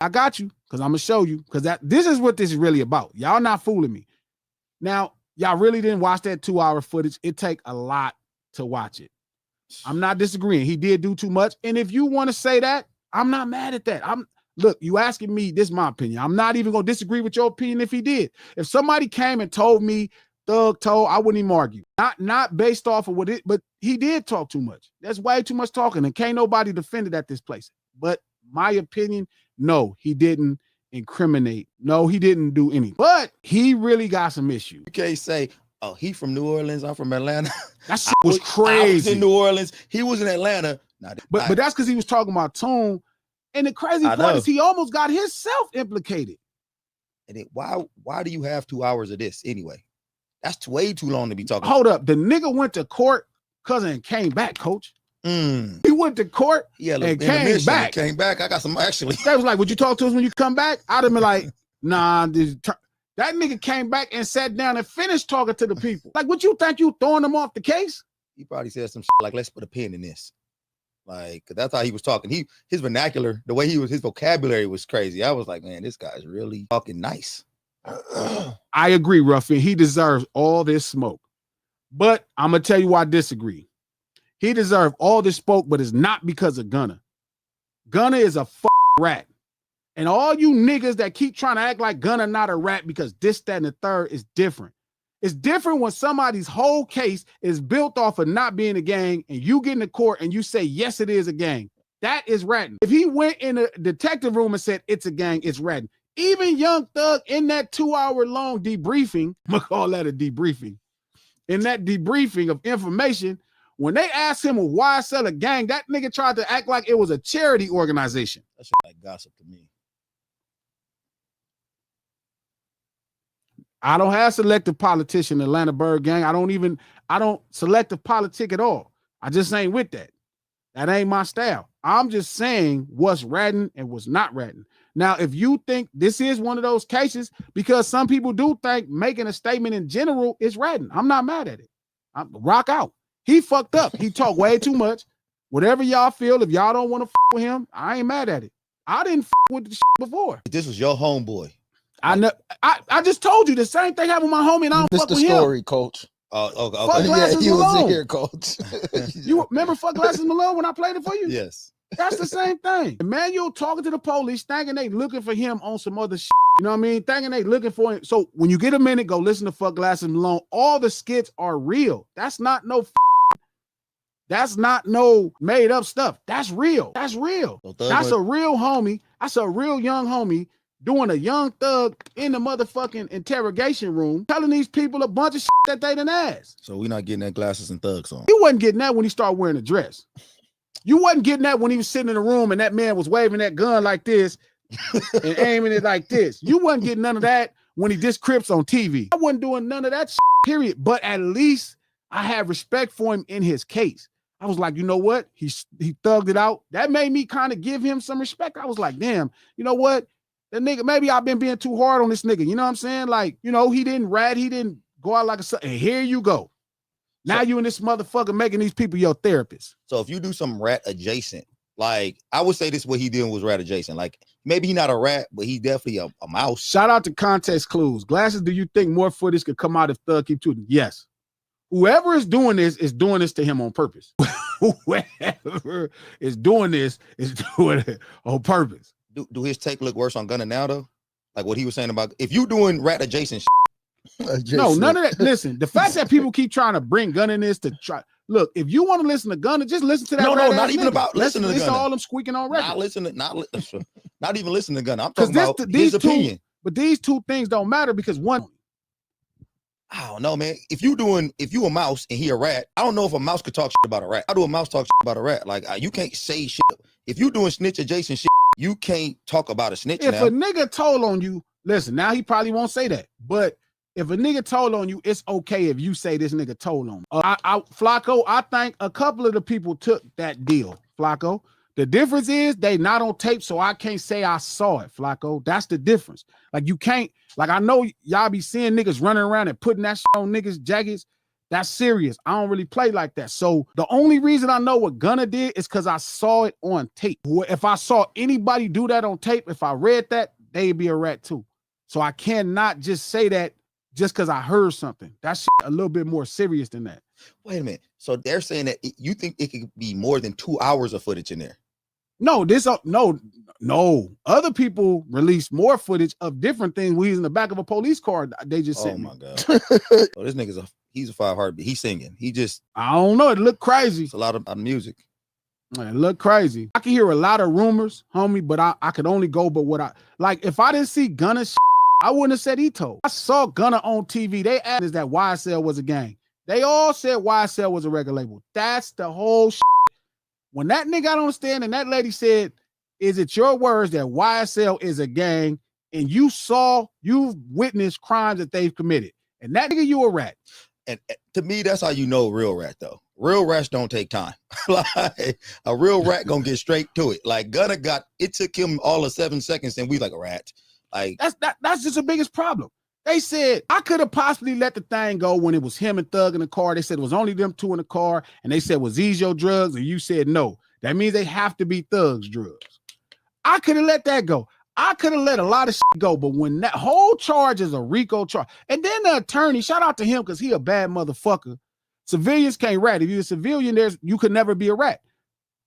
I got you, because I'm going to show you, because this is what this is really about. Y'all not fooling me. Now, y'all really didn't watch that 2-hour footage. It take a lot to watch it. I'm not disagreeing. He did do too much. And if you want to say that, I'm not mad at that. Look, you asking me, this is my opinion. I'm not even going to disagree with your opinion if he did. If somebody came and told me, Thug told, I wouldn't even argue. Not based off of what it, but he did talk too much. That's way too much talking, and can't nobody defend it at this place. But my opinion, no, he didn't incriminate. No, he didn't do anything. But he really got some issues. You can't say, oh, he from New Orleans, I'm from Atlanta. That shit was crazy. I was in New Orleans. He was in Atlanta. But that's because he was talking about Tune. And the crazy part is he almost got himself implicated. And why do you have 2 hours of this anyway? That's way too long to be talking. Hold up. The nigga went to court, cousin, and came back, coach. He went to court and came back. Came back. I got some actually. They was like, would you talk to us when you come back? I'd have been like, nah. That nigga came back and sat down and finished talking to the people. Like, what you think you throwing them off the case? He probably said some shit like, let's put a pin in this. Like, that's how he was talking. His vernacular, the way his vocabulary was crazy. I was like, man, this guy's really fucking nice. I agree, Ruffin. He deserves all this smoke. But I'm going to tell you why I disagree. He deserves all this smoke, but it's not because of Gunna. Gunna is a rat. And all you niggas that keep trying to act like Gunna not a rat because this, that, and the third is different. It's different when somebody's whole case is built off of not being a gang and you get in the court and you say, yes, it is a gang. That is ratting. If he went in a detective room and said, it's a gang, it's ratting. Even Young Thug in that 2-hour-long debriefing, I'm going to call that a debriefing. In that debriefing of information, when they asked him why sell a gang, that nigga tried to act like it was a charity organization. That's like gossip to me. I don't have selective politician, Atlanta Bird Gang. I don't selective politic at all. I just ain't with that. That ain't my style. I'm just saying what's ratting and what's not ratting. Now, if you think this is one of those cases, because some people do think making a statement in general is ratting, I'm not mad at it. Rock out. He fucked up. He talked way too much. Whatever y'all feel, if y'all don't want to fuck with him, I ain't mad at it. I didn't fuck with the shit before. This was your homeboy. I know. I just told you the same thing happened with my homie, and I don't fuck with him. Missed the story, coach. Okay. Fuck Glasses you Malone. was in here, coach. You remember Fuck Glasses Malone when I played it for you? Yes. That's the same thing. Emmanuel talking to the police, thinking they looking for him on some other shit. You know what I mean? Thinking they looking for him. So when you get a minute, go listen to Fuck Glasses Malone. All the skits are real. That's not no made up stuff. That's real. That's real. That's a real homie. That's a real young homie doing a Young Thug in the motherfucking interrogation room, telling these people a bunch of shit that they done asked. So we're not getting that Glasses and Thugs on. You wasn't getting that when he started wearing a dress. You wasn't getting that when he was sitting in the room and that man was waving that gun like this and aiming it like this. You wasn't getting none of that when he dissed Crips on TV. I wasn't doing none of that shit, period. But at least I have respect for him in his case. I was like, you know what? He thugged it out. That made me kind of give him some respect. I was like, damn, you know what? That nigga, maybe I've been being too hard on this nigga. You know what I'm saying? Like, you know, he didn't rat. He didn't go out like a son. And here you go. Now you and this motherfucker making these people your therapist. So if you do some rat adjacent, like I would say this, what he did was rat adjacent. Like maybe he not a rat, but he definitely a mouse. Shout out to Context Clues. Glasses, do you think more footage could come out if Thug keep shooting? Yes. Whoever is doing this to him on purpose. Whoever is doing this is doing it on purpose. Do his take look worse on Gunna now though? Like what he was saying about if you doing rat adjacent no, none of that. Listen, the fact that people keep trying to bring Gunna in this to try. Look, if you want to listen to Gunna, just listen to that. No, not even about listening to Gunna. Listen to all them squeaking on record. Not even listening to Gunna. I'm talking about his opinion. But these two things don't matter because one. I don't know, man. If you a mouse and he a rat, I don't know if a mouse could talk shit about a rat. How do a mouse talk shit about a rat? Like you can't say shit. If you doing snitch adjacent shit, you can't talk about a snitch. If a nigga told on you, listen, now he probably won't say that. But if a nigga told on you, it's okay if you say this nigga told on me. Flacco, I think a couple of the people took that deal, Flacco. The difference is they not on tape, so I can't say I saw it, Flacco. That's the difference. Like you can't, like I know y'all be seeing niggas running around and putting that shit on niggas' jackets. That's serious. I don't really play like that. So the only reason I know what Gunna did is because I saw it on tape. If I saw anybody do that on tape, if I read that, they'd be a rat too. So I cannot just say that just because I heard something. That's a little bit more serious than that. Wait a minute. So they're saying that you think it could be more than 2 hours of footage in there? No, no. Other people release more footage of different things when he's in the back of a police car. They just sent me. Oh my God. Oh, this nigga's he's a 5 heartbeat. He's singing. He just, I don't know. It looked crazy. it's a lot of music. It looked crazy. I can hear a lot of rumors, homie, but I could only go but what I like. If I didn't see Gunna, I wouldn't have said he told. I saw Gunna on TV. They asked that YSL was a gang. They all said YSL was a record label. That's the whole shit. When that nigga got on the stand and that lady said, is it your words that YSL is a gang and you've witnessed crimes that they've committed? And that nigga, you a rat. And to me, that's how you know a real rat, though. Real rats don't take time. Like, a real rat gonna get straight to it. Like Gunna it took him all of 7 seconds and we like a rat. Like that's just the biggest problem. They said I could have possibly let the thing go when it was him and Thug in the car. They said it was only them two in the car, and they said, was these your drugs? And you said no. That means they have to be Thug's drugs. I could have let that go. I could have let a lot of shit go, but when that whole charge is a RICO charge, and then the attorney, shout out to him because he a bad motherfucker. Civilians can't rat. If you're a civilian, you could never be a rat.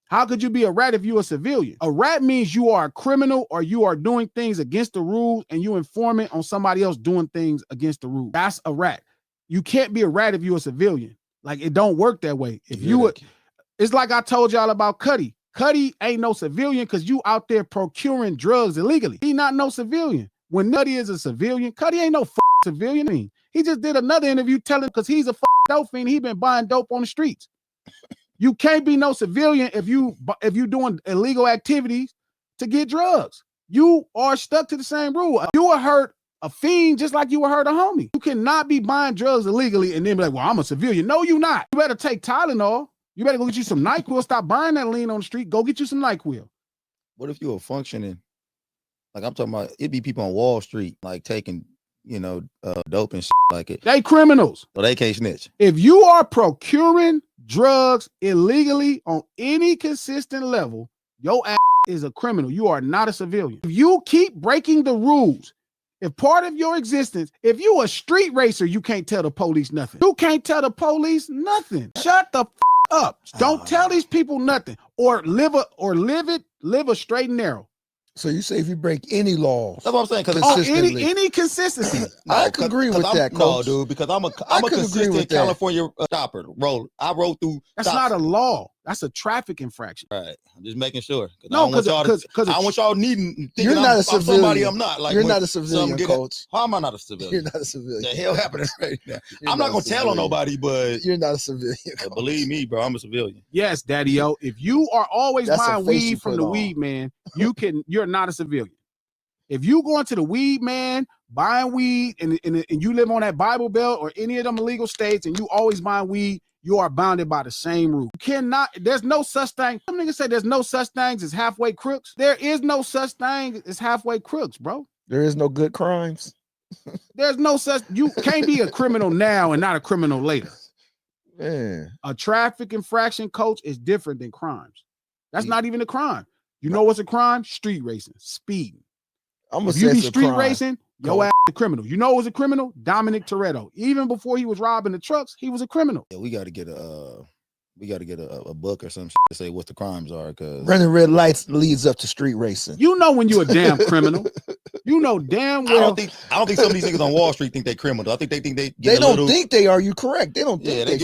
How could you be a rat if you're a civilian? A rat means you are a criminal or you are doing things against the rules and you informant on somebody else doing things against the rules. That's a rat. You can't be a rat if you're a civilian. Like, it don't work that way. It's like I told y'all about Cuddy. Cuddy ain't no civilian because you out there procuring drugs illegally. He not no civilian. When Cuddy is a civilian, Cuddy ain't no civilian. He just did another interview telling because he's a dope fiend. He been buying dope on the streets. You can't be no civilian if you doing illegal activities to get drugs. You are stuck to the same rule. You will hurt a fiend just like you will hurt a homie. You cannot be buying drugs illegally and then be like, well, I'm a civilian. No, you not. You better take Tylenol. You better go get you some NyQuil. Stop buying that lean on the street. Go get you some NyQuil. What if you were functioning? Like I'm talking about, it'd be people on Wall Street, like taking, dope and shit like it. They criminals. So they can't snitch. If you are procuring drugs illegally on any consistent level, your ass is a criminal. You are not a civilian. If you keep breaking the rules, if part of your existence, if you a street racer, you can't tell the police nothing. You can't tell the police nothing. Shut the up. Don't tell these people nothing. Or live a straight and narrow. So you say if you break any laws, that's what I'm saying. Because any consistency. I could agree with that, Coach. No, dude, because I'm a consistent California stopper. I roll through. That's not a law. That's a traffic infraction. All right, I'm just making sure. No, because I want y'all thinking you're not a civilian. Somebody I'm not. Like you're not a civilian, Coach. How am I not a civilian? You're not a civilian. The hell happening right now? I'm not gonna tell on nobody, but you're not a civilian. Believe me, bro, I'm a civilian. Yes, Daddy-o. If you are always buying weed from the weed man, you're not a civilian. If you going to the weed man, buying weed, and you live on that Bible Belt or any of them illegal states, and you always buying weed, you are bounded by the same rule. You cannot, there's no such thing. Some niggas say there's no such things as halfway crooks. There is no such thing as halfway crooks, bro. There is no good crimes. There's no such, you can't be a criminal now and not a criminal later. Man. A traffic infraction, Coach, is different than crimes. That's not even a crime. You know what's a crime? Street racing, speeding. If you be street racing, your ass is a criminal. You know who was a criminal? Dominic Toretto. Even before he was robbing the trucks, he was a criminal. Yeah, we got to get a book or some shit to say what the crimes are. Because running red lights leads up to street racing. You know when you're a damn criminal. You know damn well. I don't think some of these niggas on Wall Street think they criminal. I think they think they don't think they are. You correct? They don't think they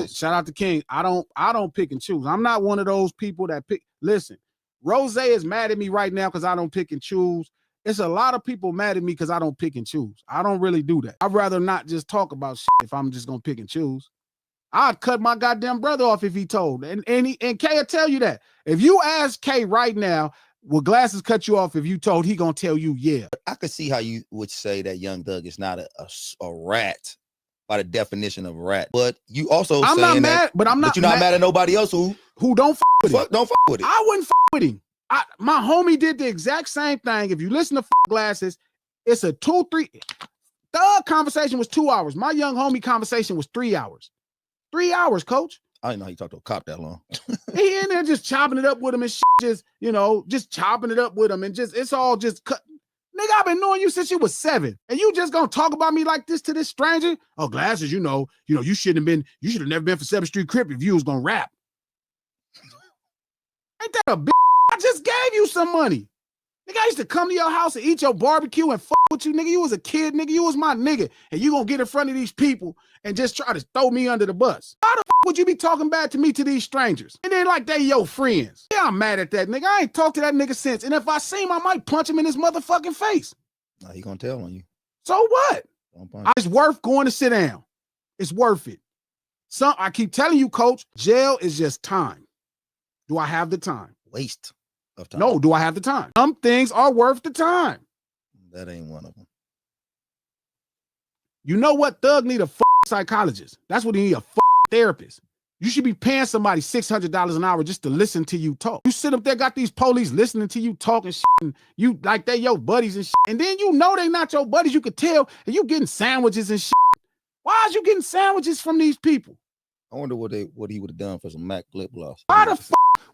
shout out to King. I don't pick and choose. I'm not one of those people that pick. Listen, Rose is mad at me right now because I don't pick and choose. It's a lot of people mad at me because I don't pick and choose. I don't really do that. I'd rather not just talk about shit if I'm just gonna pick and choose. I'd cut my goddamn brother off if he told. And K will tell you that. If you ask K right now, will Glasses cut you off if you told, he gonna tell you yeah. I could see how you would say that Young Thug is not a rat by the definition of rat. But you also I'm not mad, but you're not mad at nobody else who don't with him. Don't fuck with it. I wouldn't with him. My homie did the exact same thing. If you listen to Glasses, it's a 2-3. Thug conversation was 2 hours. My young homie conversation was 3 hours. 3 hours, coach. I didn't know he talked to a cop that long. He in there just chopping it up with him and shit, just, you know, just chopping it up with him and just, it's all just cut. Nigga, I've been knowing you since you was 7. And you just gonna talk about me like this to this stranger? Oh, Glasses, you should have never been for 7th Street Crip if you was gonna rap. Ain't that a bitch? I just gave you some money. Nigga, I used to come to your house and eat your barbecue and fuck with you, nigga. You was a kid, nigga. You was my nigga. And you gonna get in front of these people and just try to throw me under the bus. Why the fuck would you be talking bad to me to these strangers? And then like they your friends. Yeah, I'm mad at that nigga. I ain't talked to that nigga since. And if I see him, I might punch him in his motherfucking face. Nah, he gonna tell on you. So what? Don't It's worth going to sit down. It's worth it. I keep telling you, coach, jail is just time. Do I have the time? Waste of time. No, do I have the time? Some things are worth the time. That ain't one of them. You know what? Thug need a psychologist. That's what he need, a therapist. You should be paying somebody $600 an hour just to listen to you talk. You sit up there, got these police listening to you talk and shit, and you like they your buddies and shit. And then you know they not your buddies, you could tell, and you getting sandwiches and shit. Why is you getting sandwiches from these people? I wonder what he would have done for some MAC lip gloss. Why the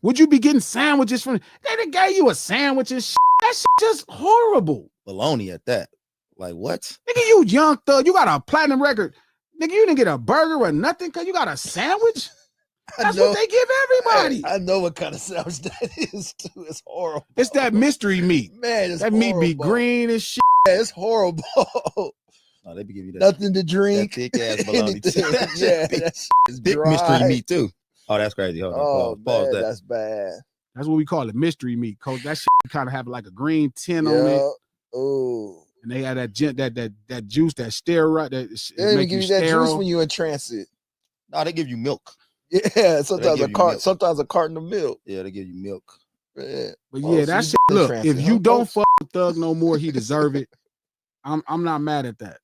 would you be getting sandwiches from? They gave you a sandwich and shit. That shit just horrible. Baloney at that. Like what? Nigga, you young thug. You got a platinum record. Nigga, you didn't get a burger or nothing because you got a sandwich? That's what they give everybody. I know what kind of sandwich that is too. It's horrible. It's that mystery meat. Man, it's that horrible. Meat be green and shit. Yeah, it's horrible. No, they be giving you that. Nothing to drink. That thick ass bologna. Yeah, it's thick mystery meat too. Oh, that's crazy. Hold on. Pause that. That's bad. That's what we call it, mystery meat, coach. That shit kind of have like a green tint on it. Oh. And they had that juice, that steroid, that They make give you you that sterile. juice when you're in transit. No, they give you milk. Yeah, sometimes milk. sometimes a carton of milk. Yeah, they give you milk. Yeah. But yeah, that shit. Look, if you don't fuck with Thug no more, he deserve it. I'm not mad at that.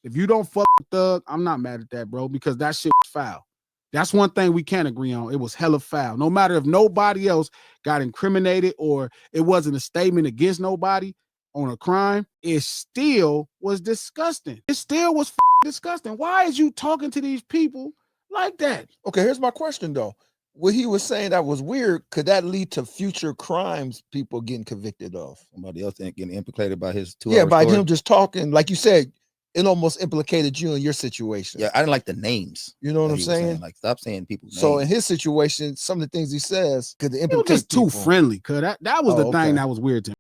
If you don't fuck with Thug, I'm not mad at that, bro, because that shit was foul. That's one thing we can't agree on. It was hella foul. No matter if nobody else got incriminated or it wasn't a statement against nobody on a crime, it still was disgusting. It still was disgusting. Why is you talking to these people like that? Okay, here's my question though. What he was saying that was weird, could that lead to future crimes people getting convicted of? Somebody else getting implicated by his 2 Yeah, by story. him just talking, like you said, it almost implicated you in your situation. Yeah, I didn't like the names. You know what I'm he was saying? Like, stop saying people's So names. in his situation, some of the things he says could It was implicate just too people. friendly, cuz that was the okay. thing that was weird to me.